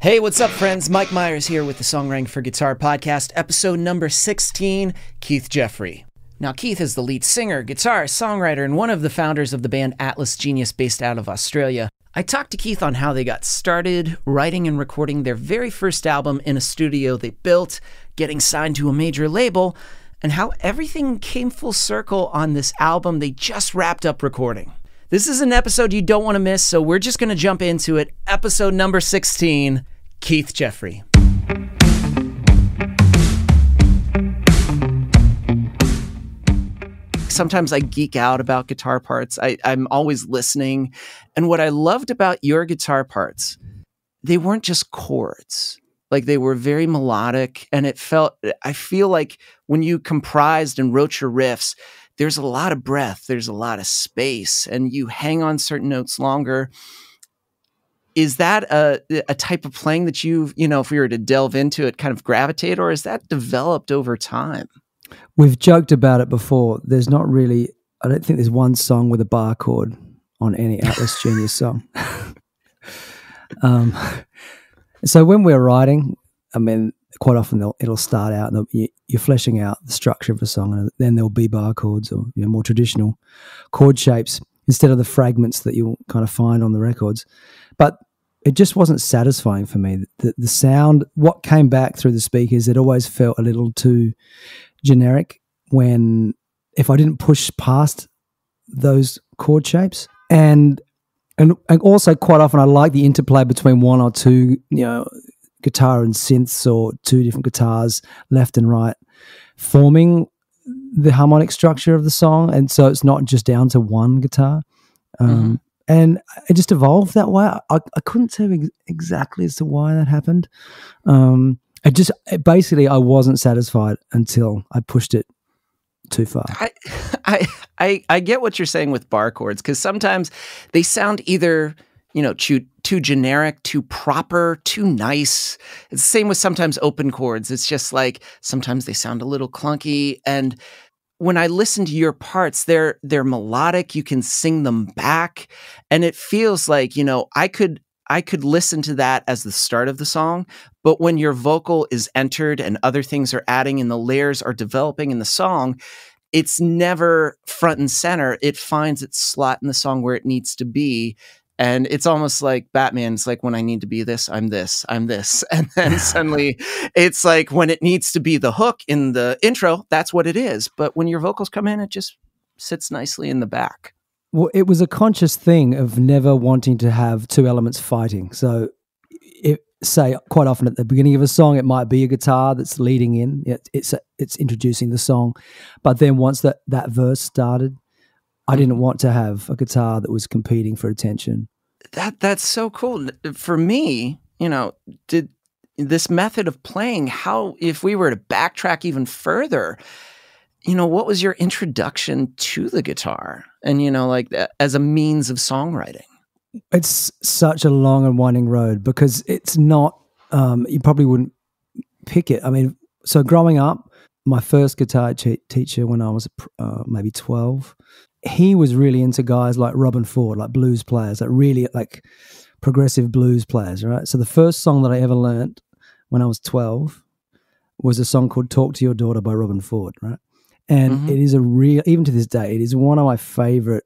Hey, what's up, friends? Mike Myers here with the Songwriting for Guitar podcast, episode number 16, Keith Jeffery. Now, Keith is the lead singer, guitarist, songwriter, and one of the founders of the band Atlas Genius based out of Australia. I talked to Keith on how they got started writing and recording their very first album in a studio they built, getting signed to a major label, and how everything came full circle on this album they just wrapped up recording. This is an episode you don't want to miss, so we're just going to jump into it. Episode number 16, Keith Jeffery. Sometimes I geek out about guitar parts. I'm always listening. And what I loved about your guitar parts, they weren't just chords. Like, they were very melodic, and I feel like when you comprised and wrote your riffs, there's a lot of breath, there's a lot of space, and you hang on certain notes longer. Is that a type of playing that if we were to delve into it, kind of gravitate, or is that developed over time? We've joked about it before. There's not really, I don't think there's one song with a bar chord on any Atlas Genius song. So when we're writing, I mean, quite often it'll start out and you're fleshing out the structure of a song, and then there'll be bar chords or more traditional chord shapes instead of the fragments that you'll kind of find on the records. But it just wasn't satisfying for me. The sound, what came back through the speakers, it always felt a little too generic if I didn't push past those chord shapes. And also quite often I like the interplay between one or two, guitar and synths, or two different guitars left and right forming the harmonic structure of the song. And so it's not just down to one guitar. And it just evolved that way. I couldn't tell you exactly as to why that happened. Basically I wasn't satisfied until I pushed it too far. I get what you're saying with bar chords, because sometimes they sound either too generic, too proper, too nice. It's the same with sometimes open chords. It's just like sometimes they sound a little clunky. And when I listen to your parts, they're melodic. You can sing them back, and it feels like I could listen to that as the start of the song. But when your vocal is entered and other things are adding and the layers are developing in the song, it's never front and center. It finds its slot in the song where it needs to be. And it's almost like Batman. It's like, when I need to be this, I'm this. And then suddenly it's like, when it needs to be the hook in the intro, that's what it is. But when your vocals come in, it just sits nicely in the back. Well, it was a conscious thing of never wanting to have two elements fighting. So quite often at the beginning of a song, it might be a guitar that's leading in. It's introducing the song. But then once that verse started, I didn't want to have a guitar that was competing for attention. That's so cool. For me, did this method of playing, if we were to backtrack even further, what was your introduction to the guitar and, as a means of songwriting? It's such a long and winding road, because it's not, you probably wouldn't pick it. I mean, so growing up, my first guitar teacher when I was maybe 12, he was really into guys like Robin Ford, like blues players, like progressive blues players, right? So the first song that I ever learned when I was 12 was a song called Talk to Your Daughter by Robin Ford, right? And it is even to this day, it is one of my favorite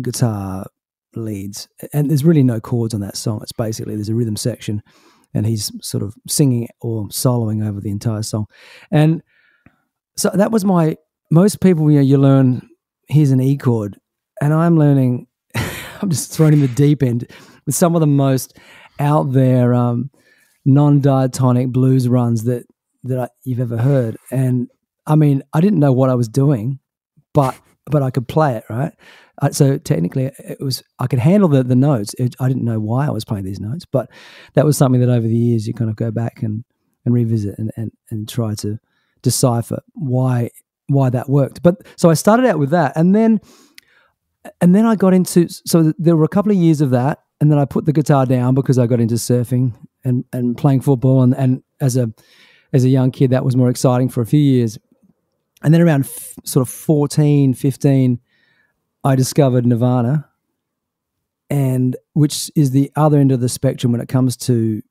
guitar leads. And there's really no chords on that song. It's basically, there's a rhythm section and he's sort of singing or soloing over the entire song. And so that was most people, you learn, here's an E chord, and I'm learning, I'm just thrown in the deep end with some of the most out there non-diatonic blues runs that you've ever heard. And I mean, I didn't know what I was doing, but I could play it, right? So technically I could handle the notes. I didn't know why I was playing these notes, but that was something that over the years you kind of go back and revisit and try to decipher why that worked. But so I started out with that, and then I got into, so there were a couple of years of that, and then I put the guitar down because I got into surfing and playing football, and as a young kid that was more exciting for a few years. And then around sort of 14, 15, I discovered Nirvana, and which is the other end of the spectrum when it comes to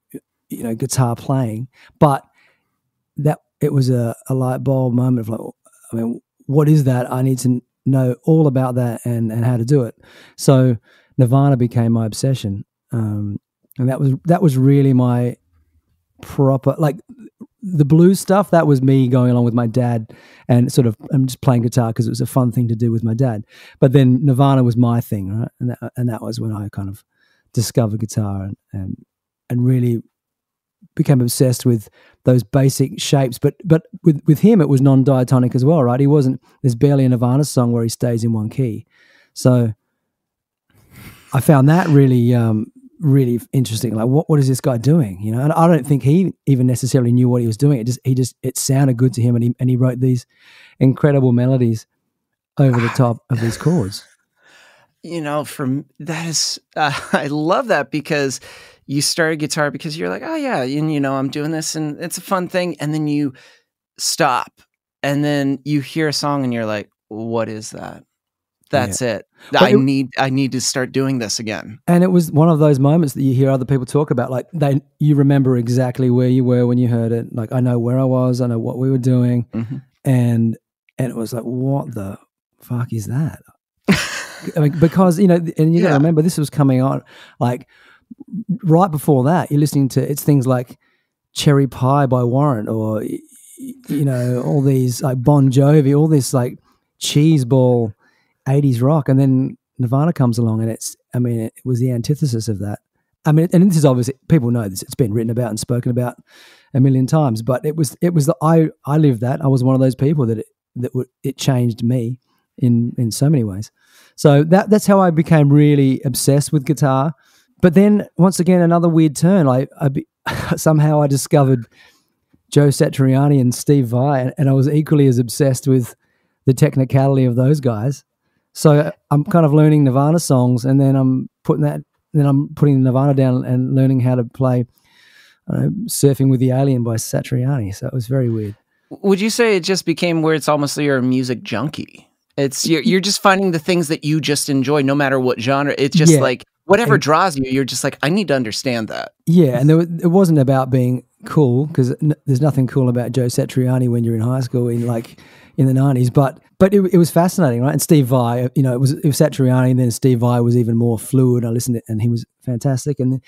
guitar playing, but that it was a light bulb moment of like, I mean, what is that? I need to know all about that and how to do it. So Nirvana became my obsession, and that was really my proper, like, the blues stuff. That was me going along with my dad and sort of I'm just playing guitar because it was a fun thing to do with my dad. But then Nirvana was my thing, right? And that was when I kind of discovered guitar and really became obsessed with those basic shapes. But with him, it was non-diatonic as well, right? There's barely a Nirvana song where he stays in one key. So I found that really, really interesting. Like, what is this guy doing? And I don't think he even necessarily knew what he was doing. It sounded good to him, and he wrote these incredible melodies over the top of these chords. I love that, because you started guitar because you're like, oh yeah, and I'm doing this and it's a fun thing, and then you stop, and then you hear a song and you're like, what is that? That's it. I need to start doing this again. And it was one of those moments that you hear other people talk about, like you remember exactly where you were when you heard it. Like, I know where I was, I know what we were doing, and it was like, what the fuck is that? I mean, because and you got to remember, this was coming on like right before that. You're listening to things like Cherry Pie by Warrant, or all these like Bon Jovi, all this like cheeseball 80s rock, and then Nirvana comes along, and it was the antithesis of that. I mean, and this is obviously, people know this, it's been written about and spoken about a million times, but it was I lived that. I was one of those people that it changed me in so many ways. So that's how I became really obsessed with guitar. But then once again, another weird turn. Somehow I discovered Joe Satriani and Steve Vai, and I was equally as obsessed with the technicality of those guys. So I'm kind of learning Nirvana songs, and then I'm putting Nirvana down and learning how to play Surfing with the Alien by Satriani. So it was very weird. Would you say it just became where it's almost like you're a music junkie? You're just finding the things that you just enjoy, no matter what genre. It's just like whatever draws you, you're just like, I need to understand that. Yeah, and it wasn't about being cool, because there's nothing cool about Joe Satriani when you're in high school in the 90s, but it was fascinating, right? And Steve Vai, it was Satriani, and then Steve Vai was even more fluid. I listened to it, and he was fantastic. And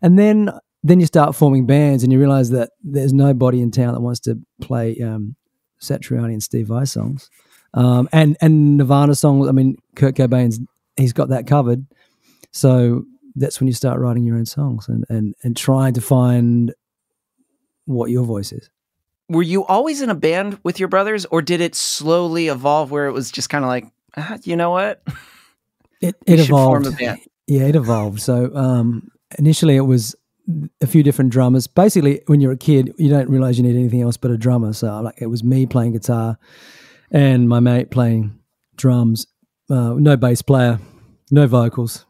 then you start forming bands, and you realize that there's nobody in town that wants to play Satriani and Steve Vai songs, and Nirvana songs. I mean, Kurt Cobain's, he's got that covered. So that's when you start writing your own songs and trying to find what your voice is. Were you always in a band with your brothers, or did it slowly evolve where it was just kind of like, you know what? It evolved. Form a band. Yeah, it evolved. So initially it was a few different drummers. Basically, when you're a kid, you don't realize you need anything else but a drummer. So it was me playing guitar and my mate playing drums. No bass player, no vocals.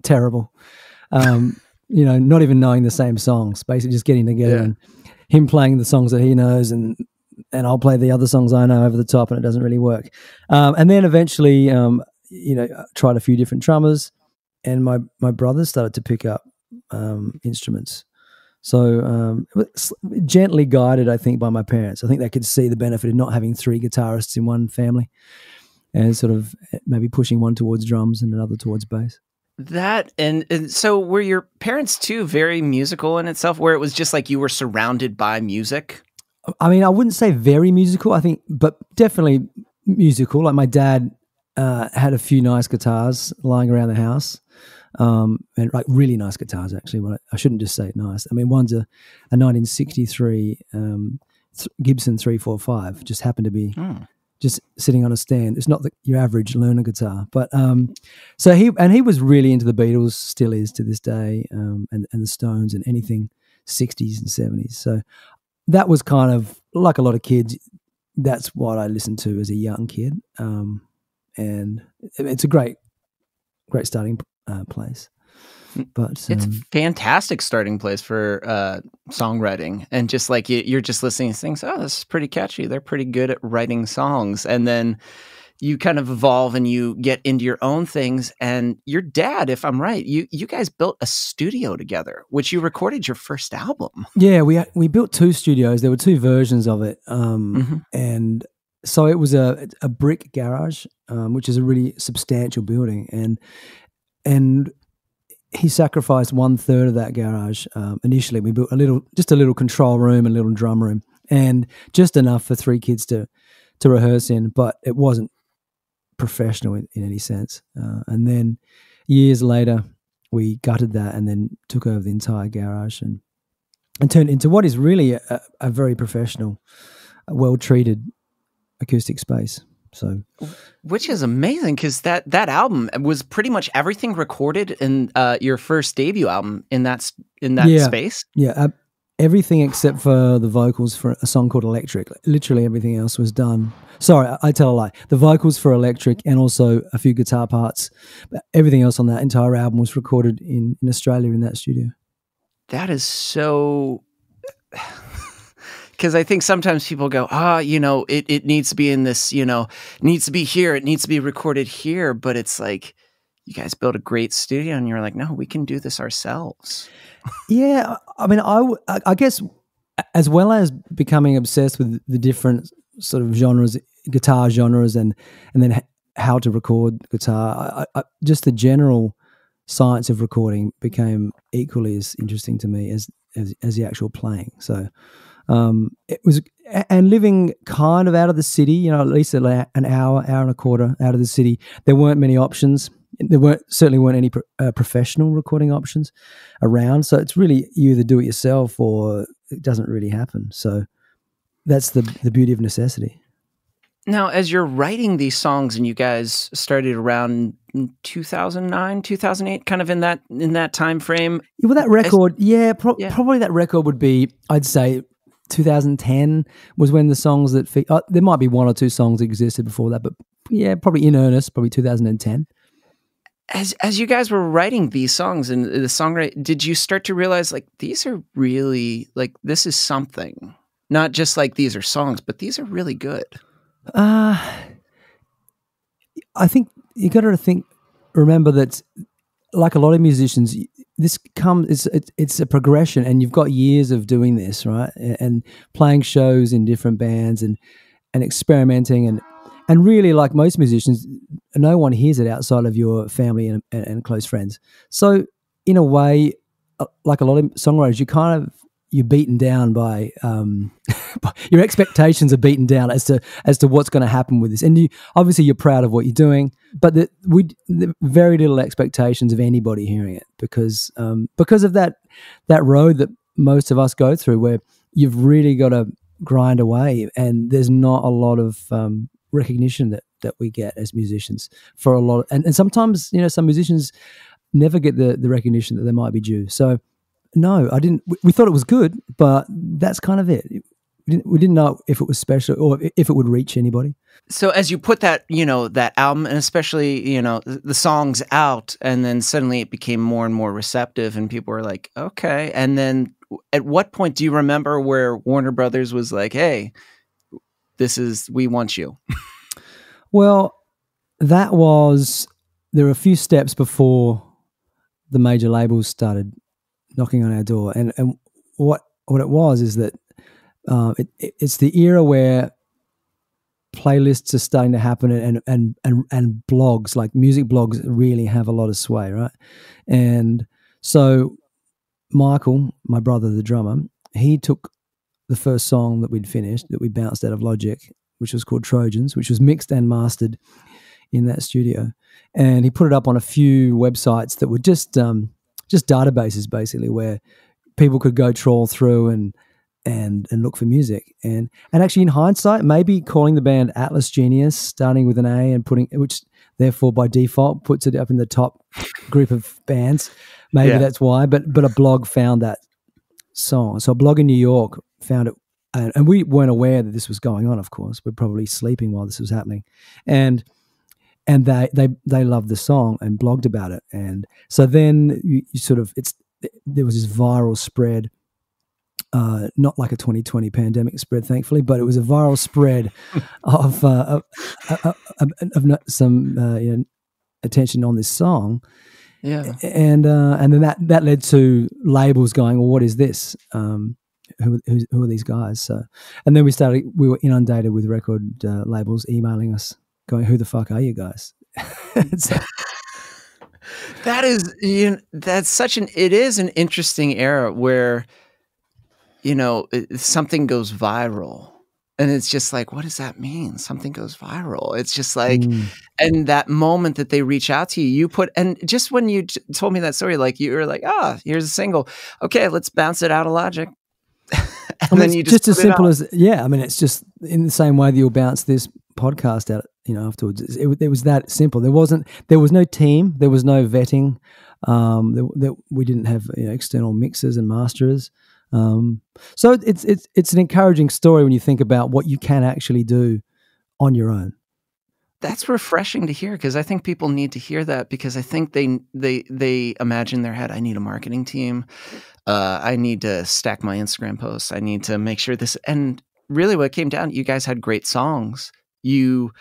Terrible. Not even knowing the same songs, basically just getting together and him playing the songs that he knows, and I'll play the other songs I know over the top, and it doesn't really work. And then eventually, tried a few different drummers, and my brothers started to pick up instruments. So gently guided, I think, by my parents. I think they could see the benefit of not having three guitarists in one family, and sort of maybe pushing one towards drums and another towards bass. That and so were your parents too very musical in itself, where it was just like you were surrounded by music? I mean, I wouldn't say very musical, I think, but definitely musical. Like my dad had a few nice guitars lying around the house, and like really nice guitars actually. Well, I shouldn't just say nice. I mean, one's a 1963 Gibson 345, just happened to be just sitting on a stand. It's not your average learner guitar, but so he was really into the Beatles, still is to this day, and the Stones and anything 60s and 70s. So that was kind of like a lot of kids. That's what I listened to as a young kid, and it's a great starting place. But it's a fantastic starting place for songwriting, and just like you're just listening to things. Oh, this is pretty catchy. They're pretty good at writing songs, and then you kind of evolve and you get into your own things. And your dad, if I'm right, you guys built a studio together, which you recorded your first album. Yeah, we built 2 studios. There were 2 versions of it, and so it was a brick garage, which is a really substantial building, and he sacrificed 1/3 of that garage. Initially, we built just a little control room, a little drum room, and just enough for 3 kids to rehearse in, but it wasn't professional in any sense. And then years later, we gutted that and then took over the entire garage and turned it into what is really a very professional, well-treated acoustic space. So, which is amazing, because that album was pretty much everything recorded in your first debut album in that space. Yeah, everything except for the vocals for a song called Electric. Literally everything else was done. Sorry, I tell a lie. The vocals for Electric and also a few guitar parts. But everything else on that entire album was recorded in Australia in that studio. That is so... Because I think sometimes people go, it needs to be in this, needs to be here. It needs to be recorded here. But it's like, you guys built a great studio and you're like, no, we can do this ourselves. Yeah. I mean, I guess as well as becoming obsessed with the different sort of genres, guitar genres, and then how to record guitar, I just the general science of recording became equally as interesting to me as the actual playing. So, it was, and living kind of out of the city, at least an hour and a quarter out of the city, there weren't many options. There certainly weren't any professional recording options around. So it's really, you either do it yourself or it doesn't really happen. So that's the beauty of necessity. Now, as you're writing these songs, and you guys started around 2009, 2008, kind of in that time frame. Well, that record, probably that record would be, I'd say, 2010 was when the songs that there might be 1 or 2 songs that existed before that, but yeah, probably in earnest, probably 2010. As you guys were writing these songs and the songwriting, did you start to realize, like, these are really, like, this is something, not just like these are songs, but these are really good? I think you got to remember that, like a lot of musicians, it's a progression, and you've got years of doing this, right? And playing shows in different bands and experimenting and really, like most musicians, no one hears it outside of your family and close friends. So in a way, like a lot of songwriters, you're beaten down by your expectations are beaten down as to what's going to happen with this, and obviously you're proud of what you're doing, but the very little expectations of anybody hearing it because of that road that most of us go through, where you've really got to grind away, and there's not a lot of recognition that we get as musicians for a lot, and sometimes some musicians never get the recognition that they might be due. So. No, I didn't. We thought it was good, but that's kind of it. We didn't know if it was special or if it would reach anybody. So as you put that, that album, and especially, the songs out, and then suddenly it became more and more receptive, and people were like, okay. And then at what point do you remember where Warner Brothers was like, hey, we want you? Well, there were a few steps before the major labels started knocking on our door, and what it was is that it's the era where playlists are starting to happen, and blogs, like music blogs, really have a lot of sway, right? And so Michael, my brother, the drummer, he took the first song that we'd finished, that we bounced out of Logic, which was called Trojans, which was mixed and mastered in that studio, and he put it up on a few websites that were just databases, basically, where people could go trawl through and look for music. And actually, in hindsight, maybe calling the band Atlas Genius, starting with an A and which therefore by default puts it up in the top group of bands. Maybe that's why. But a blog found that song. So a blog in New York found it, and we weren't aware that this was going on. Of course, we're probably sleeping while this was happening, and they loved the song and blogged about it, and so then you sort of there was this viral spread not like a 2020 pandemic spread, thankfully, but it was a viral spread of some attention on this song. Yeah. And then that led to labels going, well, what is this? Who are these guys? So, and then we were inundated with record labels emailing us going, who the fuck are you guys? So, that is, it is an interesting era where, something goes viral. And it's just like, what does that mean? Something goes viral. It's just like, and that moment that they reach out to you, and just when you told me that story, like you were like, here's a single. Okay, let's bounce it out of Logic. And then you just as simple as, it's just in the same way that you'll bounce this podcast out, afterwards. It was that simple. There was no team. There was no vetting. We didn't have external mixers and masterers. So it's an encouraging story when you think about what you can actually do on your own. That's refreshing to hear, because I think people need to hear that, because I think they imagine in their head, I need a marketing team. I need to stack my Instagram posts. I need to make sure this. And really what it came down, you guys had great songs. You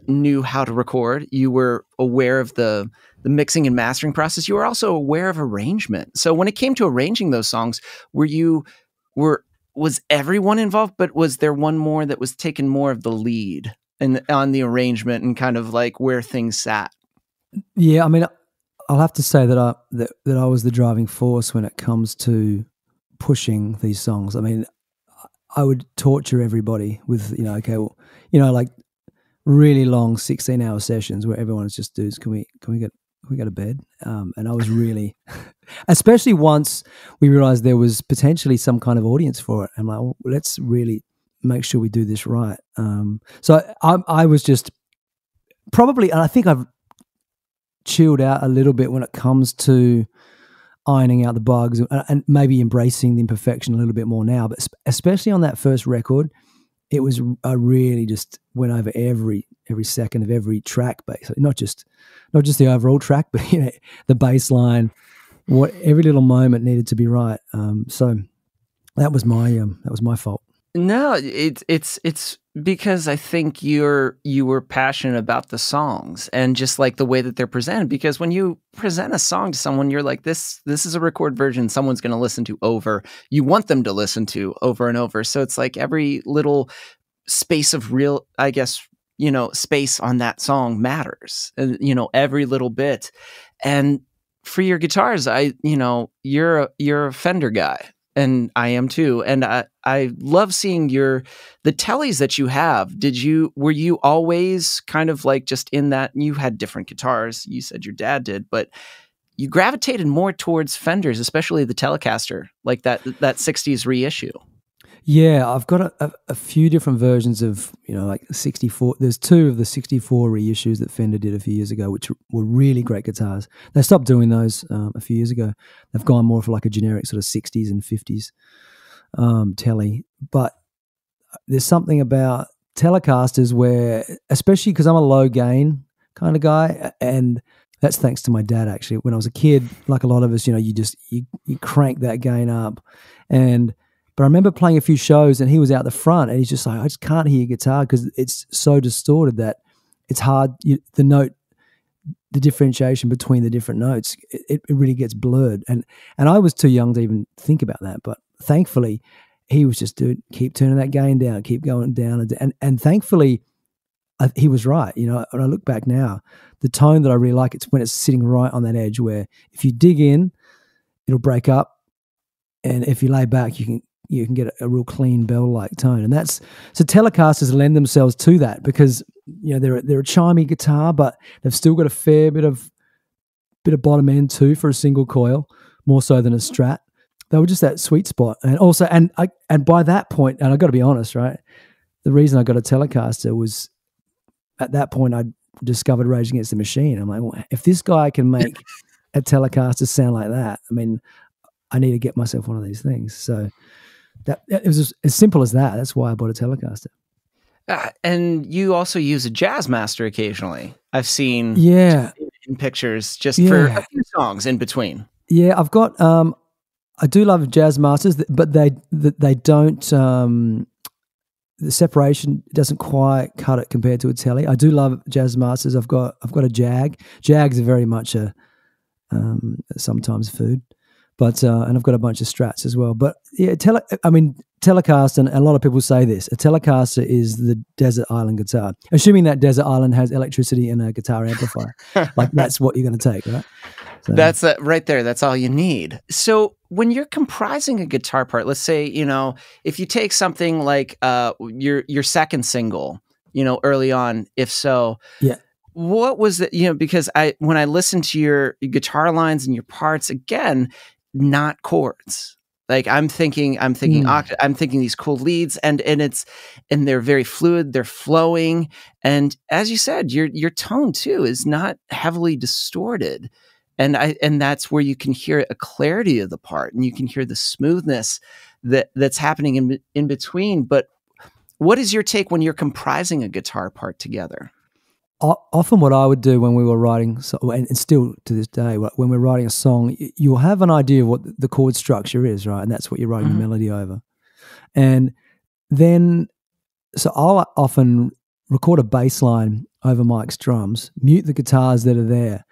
knew how to record. You were aware of the mixing and mastering process. You were also aware of arrangement. So when it came to arranging those songs, was everyone involved, but was there one more that was taking more of the lead on the arrangement and kind of like where things sat? Yeah, I'll have to say that I was the driving force when it comes to pushing these songs. I would torture everybody with, like really long 16-hour sessions where everyone's just, dudes, can we go to bed? And I was really, especially once we realized there was potentially some kind of audience for it. I'm like, well, let's really make sure we do this right. So I was just probably, and I think I've chilled out a little bit when it comes to ironing out the bugs and maybe embracing the imperfection a little bit more now. But especially on that first record, it was, I really just went over every second of every track, basically, not just the overall track, but the bass line, every little moment needed to be right. So that was my fault. No, it's because I think you were passionate about the songs and just like the way that they're presented. Because when you present a song to someone, you're like, this is a record version someone's going to listen to over. You want them to listen to over and over. So it's like every little space of real, I guess, space on that song matters. Every little bit. And for your guitars, you're a Fender guy. And I am too. And I love seeing the tellies that you have. Were you always kind of like just in that, you had different guitars, you said your dad did, but you gravitated more towards Fenders, especially the Telecaster, like that 60s reissue. Yeah, I've got a few different versions of, like 64. There's two of the 64 reissues that Fender did a few years ago, which were really great guitars. They stopped doing those a few years ago. They've gone more for like a generic sort of 60s and 50s telly. But there's something about Telecasters where, especially because I'm a low gain kind of guy, and that's thanks to my dad, actually. When I was a kid, like a lot of us, you crank that gain up. But I remember playing a few shows and he was out the front and he's just like, I just can't hear your guitar because it's so distorted that it's hard. The differentiation between the different notes, it really gets blurred. And I was too young to even think about that. But thankfully, he was just, dude, keep turning that gain down, keep going down. And thankfully, he was right. When I look back now, the tone that I really like, it's when it's sitting right on that edge where if you dig in, it'll break up. And if you lay back, you can get a real clean bell-like tone. And so Telecasters lend themselves to that because, they're a chimey guitar, but they've still got a fair bit of bottom end too for a single coil, more so than a Strat. They were just that sweet spot. And also, and by that point, and I got to be honest, right? The reason I got a Telecaster was at that point I discovered Rage Against the Machine. I'm like, well, if this guy can make a Telecaster sound like that, I need to get myself one of these things. So that it was as simple as that. That's why I bought a Telecaster. And you also use a Jazz Master occasionally. I've seen in pictures just for a few songs in between. Yeah, I've got I do love jazz masters, but they don't. The separation doesn't quite cut it compared to a telly. I do love jazz masters. I've got a Jag. Jags are very much a sometimes food, but and I've got a bunch of Strats as well. But yeah, Telecaster, and a lot of people say this. A Telecaster is the desert island guitar, assuming that desert island has electricity and a guitar amplifier. Like that's what you're going to take, right? So. That's right there. That's all you need. So when you're comprising a guitar part, let's say, if you take something like your second single, early on, if so, yeah. What was it? Because when I listen to your guitar lines and your parts, again, not chords. Like I'm thinking octave, I'm thinking these cool leads, and they're very fluid, they're flowing, and as you said, your tone too is not heavily distorted. And that's where you can hear a clarity of the part, and you can hear the smoothness that's happening in between. But what is your take when you're comprising a guitar part together? Often what I would do when we were writing, and still to this day, when we're writing a song, you'll have an idea of what the chord structure is, right? And that's what you're writing the melody over. And then, so I'll often record a bass line over Mike's drums, mute the guitars that are there,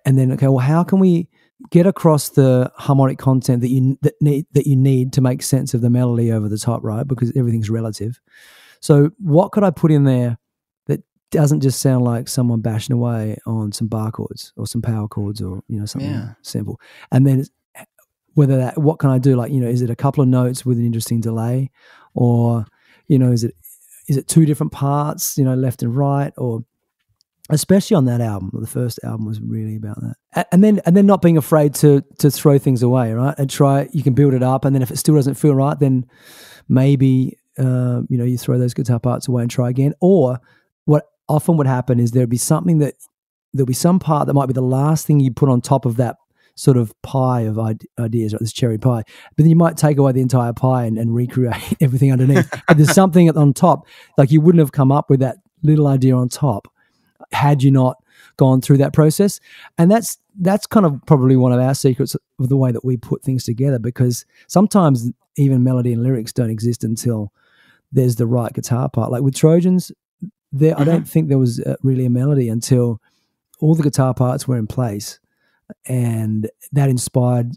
and then, okay, well, how can we get across the harmonic content that you need to make sense of the melody over the top, right? Because everything's relative. So what could I put in there that doesn't just sound like someone bashing away on some bar chords or some power chords or something simple? And then what can I do? Like, is it a couple of notes with an interesting delay, or is it two different parts, left and right, or especially on that album, the first album was really about that. And then not being afraid to throw things away, right? And you can build it up, and then if it still doesn't feel right, then maybe you throw those guitar parts away and try again. Or what often would happen is there'll be some part that might be the last thing you put on top of that sort of pie of ideas, like this cherry pie. But then you might take away the entire pie and recreate everything underneath. But there's something on top, like you wouldn't have come up with that little idea on top had you not gone through that process. And that's kind of probably one of our secrets of the way that we put things together, because sometimes even melody and lyrics don't exist until there's the right guitar part. Like with Trojans, I don't think there was really a melody until all the guitar parts were in place, and that inspired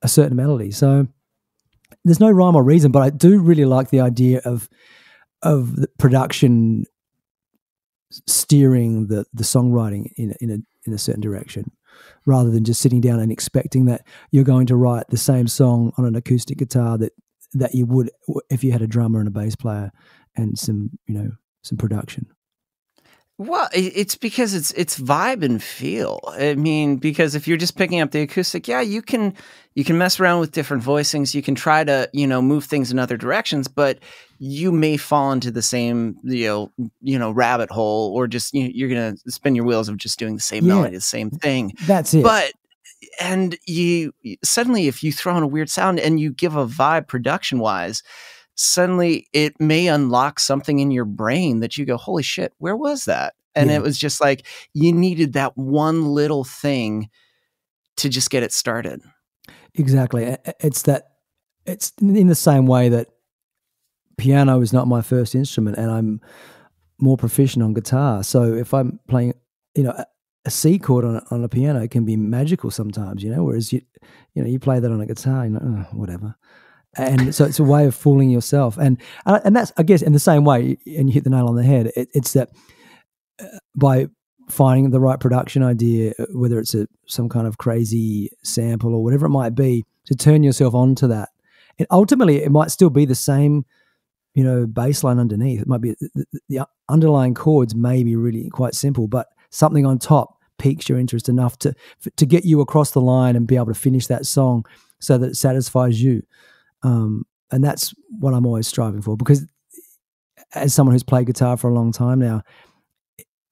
a certain melody. So there's no rhyme or reason, but I do really like the idea of the production steering the songwriting in a certain direction, rather than just sitting down and expecting that you're going to write the same song on an acoustic guitar that you would if you had a drummer and a bass player and some production. Well, it's because it's vibe and feel. I mean, because if you're just picking up the acoustic, you can mess around with different voicings. You can try to, move things in other directions, but you may fall into the same, rabbit hole, or just, you're going to spin your wheels of just doing the same melody, the same thing. That's it. But, and you suddenly, if you throw in a weird sound and you give a vibe production wise, suddenly it may unlock something in your brain that you go, holy shit, where was that? And it was just like, you needed that one little thing to just get it started. Exactly. It's in the same way that piano is not my first instrument and I'm more proficient on guitar. So if I'm playing, a C chord on a piano, it can be magical sometimes, whereas you play that on a guitar, whatever. And so it's a way of fooling yourself, and that's, I guess, in the same way. And you hit the nail on the head. It's that by finding the right production idea, whether it's some kind of crazy sample or whatever it might be, to turn yourself onto that. And ultimately, it might still be the same, bass line underneath. It might be the underlying chords may be really quite simple, but something on top piques your interest enough to get you across the line and be able to finish that song so that it satisfies you. And that's what I'm always striving for, because as someone who's played guitar for a long time now,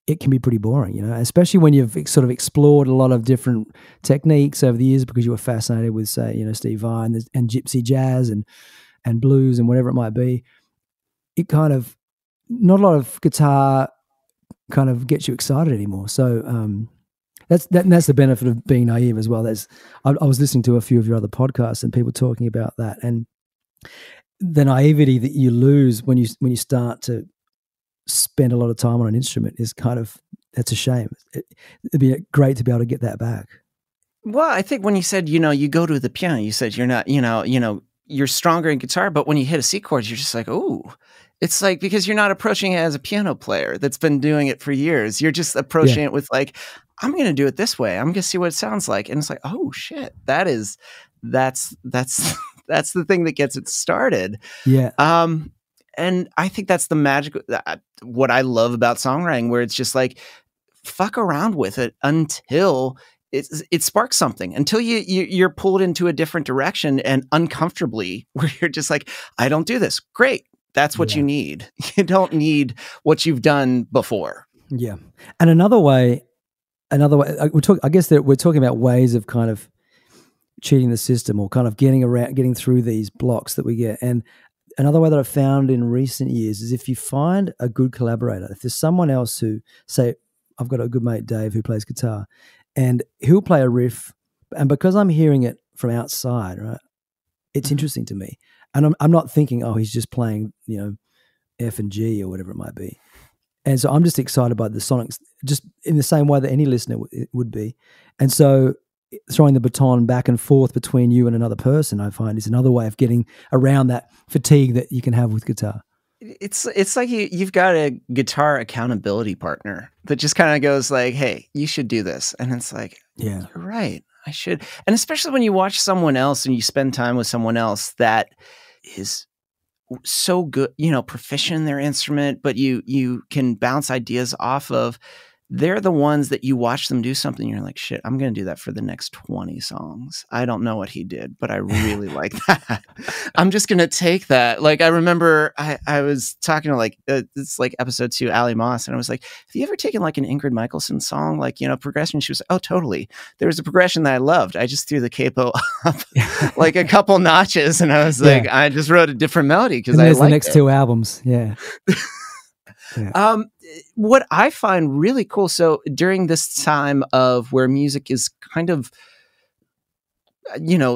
it can be pretty boring, especially when you've sort of explored a lot of different techniques over the years because you were fascinated with, say, Steve Vai and gypsy jazz and blues and whatever it might be. It kind of, not a lot of guitar kind of gets you excited anymore. So That's the benefit of being naive as well. I was listening to a few of your other podcasts and people talking about that, and the naivety that you lose when you start to spend a lot of time on an instrument is that's a shame. It'd be great to be able to get that back. Well, I think when you said, you go to the piano, you said you're not, you're stronger in guitar, but when you hit a C chord, you're just like, oh, it's like, because you're not approaching it as a piano player that's been doing it for years. You're just approaching it with like, I'm going to do it this way. I'm going to see what it sounds like. And it's like, oh shit, that's the thing that gets it started. Yeah. And I think that's the magic, what I love about songwriting, where it's just like, fuck around with it until it sparks something, until you're pulled into a different direction and uncomfortably, where you're just like, I don't do this. Great. That's what you need. You don't need what you've done before. Yeah. And another way, I guess that we're talking about ways of kind of cheating the system, or kind of getting through these blocks that we get. And another way that I've found in recent years is if you find a good collaborator, if there's someone else who, say, I've got a good mate, Dave, who plays guitar, and he'll play a riff, and because I'm hearing it from outside, right, it's interesting to me. And I'm not thinking, oh, he's just playing, F and G or whatever it might be. And so I'm just excited by the sonics, just in the same way that any listener would be. And so throwing the baton back and forth between you and another person, I find, is another way of getting around that fatigue that you can have with guitar. It's like you've got a guitar accountability partner that just kind of goes like, hey, you should do this. And it's like, yeah, you're right, I should. And especially when you watch someone else and you spend time with someone else that is so good, proficient in their instrument, but you can bounce ideas off of. They're the ones that you watch them do something. You're like, shit, I'm going to do that for the next 20 songs. I don't know what he did, but I really like that. I'm just going to take that. Like, I remember I was talking to it's like episode 2, Ali Moss. And I was like, have you ever taken like an Ingrid Michaelson song, like, progression? She was like, oh, totally. There was a progression that I loved. I just threw the capo up like a couple notches. And I was like, I just wrote a different melody because I liked the next 2 albums. Yeah. Yeah. What I find really cool, so during this time of where music is kind of,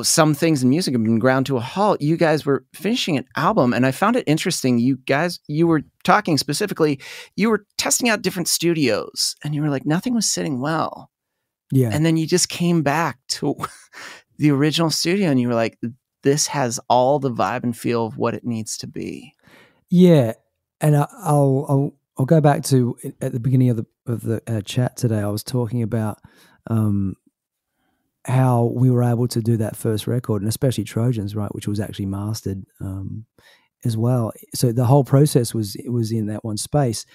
some things in music have been ground to a halt, you guys were finishing an album, and I found it interesting. You were talking specifically, you were testing out different studios, and you were like, nothing was sitting well. Yeah. And then you just came back to the original studio, and you were like, this has all the vibe and feel of what it needs to be. Yeah. And I'll go back to at the beginning of the chat today. I was talking about how we were able to do that first record, and especially Trojans, right, which was actually mastered as well. So the whole process was in that one space,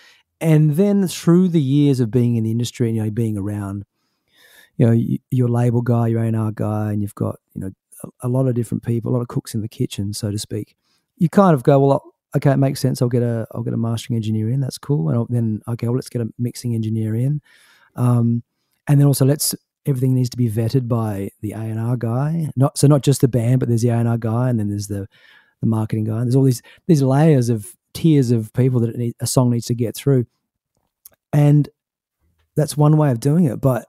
and then through the years of being in the industry, and being around, your label guy, your A&R guy, and you've got a lot of different people, a lot of cooks in the kitchen, so to speak. You kind of go, well, okay, it makes sense. I'll get a mastering engineer in. That's cool. And then, okay, well, let's get a mixing engineer in. And then also everything needs to be vetted by the A&R guy. Not just the band, but there's the A&R guy, and then there's the marketing guy. And there's all these layers of tiers of people that a song needs to get through. And that's one way of doing it. But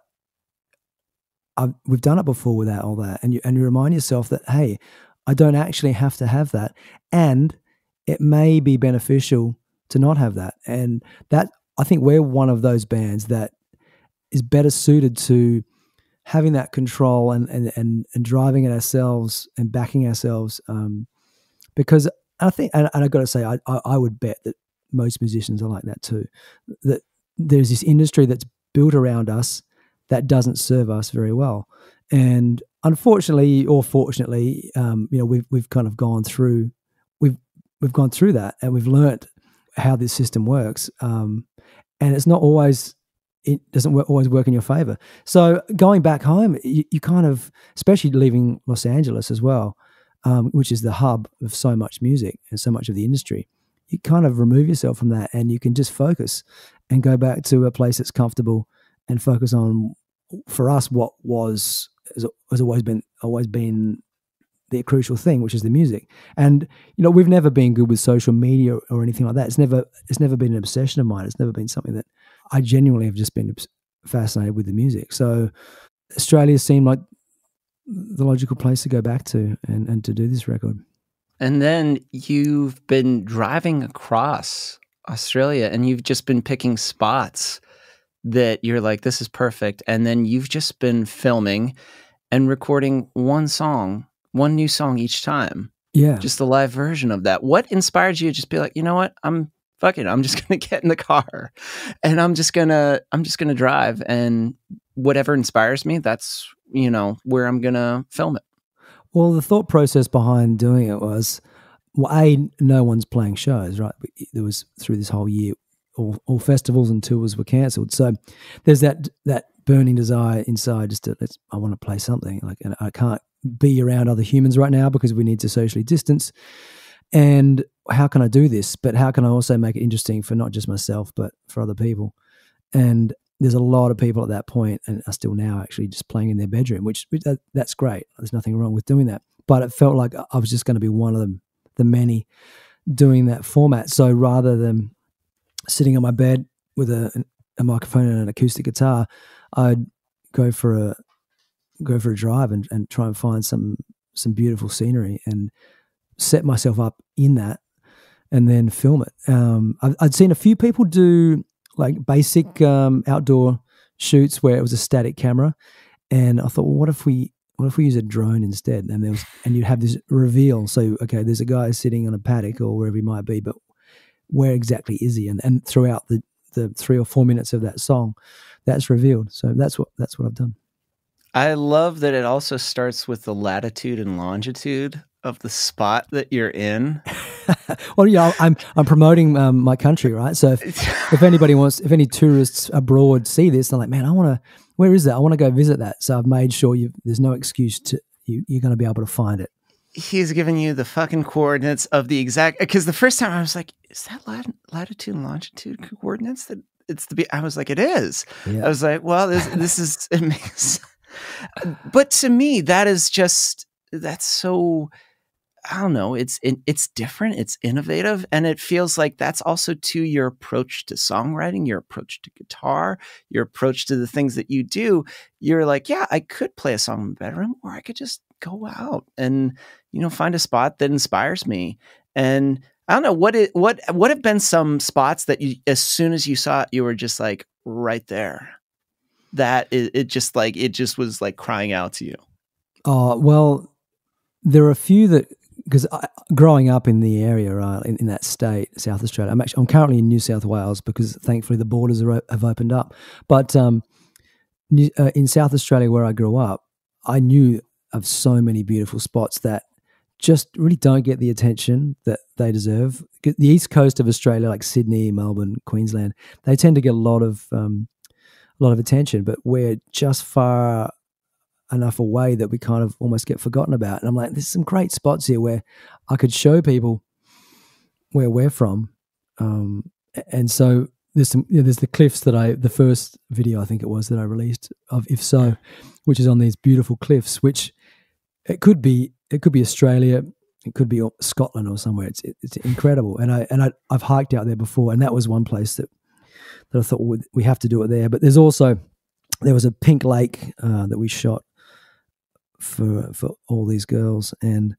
we've done it before without all that. And you remind yourself that, hey, I don't actually have to have that. And it may be beneficial to not have that. And that, I think we're one of those bands that is better suited to having that control and driving it ourselves and backing ourselves. Because I think, and I've got to say, I would bet that most musicians are like that too, that there's this industry that's built around us that doesn't serve us very well. And unfortunately or fortunately, we've kind of gone through, we've gone through that, and we've learnt how this system works. And it's not always, it doesn't always work in your favor. So going back home, you kind of, especially leaving Los Angeles as well, which is the hub of so much music and so much of the industry, you kind of remove yourself from that, and you can just focus and go back to a place that's comfortable and focus on, for us, what has always been the crucial thing, which is the music. And we've never been good with social media or anything like that. It's never been an obsession of mine. It's never been something that I genuinely have just been fascinated with the music. So Australia seemed like the logical place to go back to and to do this record. And then you've been driving across Australia and you've just been picking spots that you're like, this is perfect. And then you've just been filming and recording one new song each time. Yeah. Just a live version of that. What inspired you to just be like, you know what? I'm just going to get in the car and I'm just going to drive, and whatever inspires me, that's, where I'm going to film it. Well, the thought process behind doing it was, well, no one's playing shows, right? There was, through this whole year, all festivals and tours were cancelled. So there's that burning desire inside just I want to play something. Like, and I can't be around other humans right now because we need to socially distance. And how can I do this? But how can I also make it interesting for not just myself, but for other people? And there's a lot of people at that point, and are still now, actually just playing in their bedroom, which that's great. There's nothing wrong with doing that. But it felt like I was just going to be one of the many doing that format. So rather than sitting on my bed with a microphone and an acoustic guitar, I'd go for a drive and try and find some beautiful scenery and set myself up in that and then film it. I'd seen a few people do like basic outdoor shoots where it was a static camera, and I thought, well, what if we use a drone instead? And you'd have this reveal. So, okay, there's a guy sitting on a paddock or wherever he might be, but where exactly is he? And throughout the 3 or 4 minutes of that song, that's revealed. So that's what I've done. I love that it also starts with the latitude and longitude of the spot that you're in. Well, yeah, I'm promoting my country, right? So if any tourists abroad see this, they're like, man, where is that? I want to go visit that. So I've made sure there's no excuse you're going to be able to find it. He's giving you the fucking coordinates of the exact, because the first time I was like, is that latitude and longitude coordinates? I was like, it is. Yeah. I was like, well, this is, it makes, but to me, that's so, I don't know, it's different, it's innovative, and it feels like that's also to your approach to songwriting, your approach to guitar, your approach to the things that you do. You're like, yeah, I could play a song in my bedroom, or I could just go out and, find a spot that inspires me. And I don't know, what have been some spots that you, as soon as you saw it, you were just like right there, that it just was like crying out to you? Well, there are a few that, because growing up in the area, right, in that state, South Australia, I'm currently in New South Wales because thankfully the borders have opened up. But in South Australia, where I grew up, I knew of so many beautiful spots that just really don't get the attention that they deserve. The east coast of Australia, like Sydney, Melbourne, Queensland, they tend to get a lot of attention, but we're just far enough away that we kind of almost get forgotten about. And I'm like, there's some great spots here where I could show people where we're from. And so there's the cliffs the first video I think it was that I released of If So, which is on these beautiful cliffs, which it could be Australia, it could be Scotland or somewhere. It's incredible. And I've hiked out there before, and that was one place that I thought, well, we have to do it there. But there was a pink lake that we shot for all these girls, and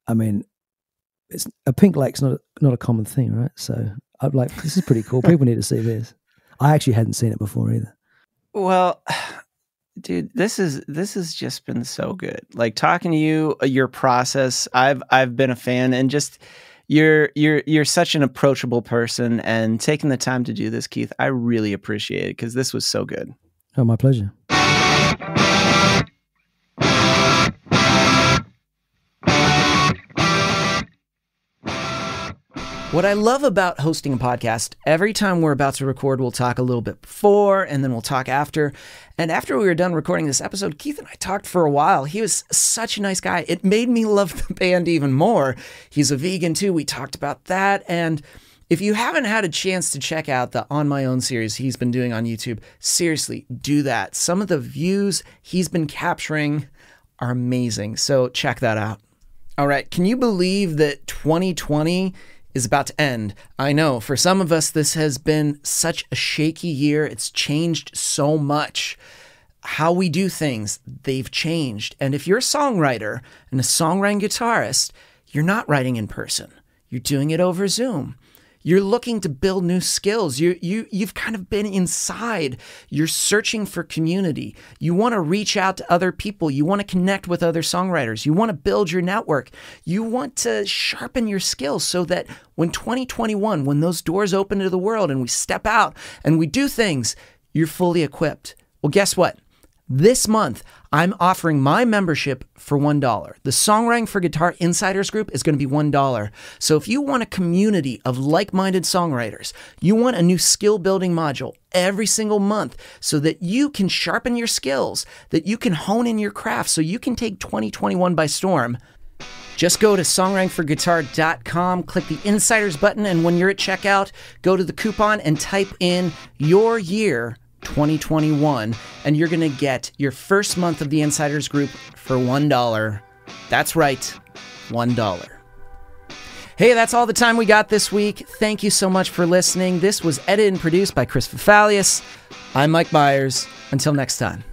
I mean, it's a pink lake's not a common thing, right? So I'm like, this is pretty cool. People need to see this. I actually hadn't seen it before either. Well, dude, this has just been so good. Like talking to you, your process. I've been a fan, and just you're such an approachable person, and taking the time to do this, Keith, I really appreciate it, because this was so good. Oh, my pleasure. What I love about hosting a podcast, every time we're about to record, we'll talk a little bit before and then we'll talk after. And after we were done recording this episode, Keith and I talked for a while. He was such a nice guy. It made me love the band even more. He's a vegan too. We talked about that. And if you haven't had a chance to check out the On My Own series he's been doing on YouTube, seriously, do that. Some of the views he's been capturing are amazing. So check that out. All right. Can you believe that 2020 is about to end. I know for some of us, this has been such a shaky year. It's changed so much. How we do things, they've changed. And if you're a songwriter and a songwriting guitarist, you're not writing in person. You're doing it over Zoom. You're looking to build new skills. You've kind of been inside. You're searching for community. You want to reach out to other people. You want to connect with other songwriters. You want to build your network. You want to sharpen your skills so that when 2021, when those doors open to the world and we step out and we do things, you're fully equipped. Well, guess what? This month, I'm offering my membership for $1. The Songwriting for Guitar Insiders group is going to be $1. So if you want a community of like-minded songwriters, you want a new skill-building module every single month so that you can sharpen your skills, that you can hone in your craft, so you can take 2021 by storm, just go to songwritingforguitar.com, click the Insiders button, and when you're at checkout, go to the coupon and type in your year 2021, and you're going to get your first month of the Insiders group for $1. That's right, $1. Hey, that's all the time we got this week. Thank you so much for listening. This was edited and produced by Chris Fafalius. I'm Mike Myers. Until next time.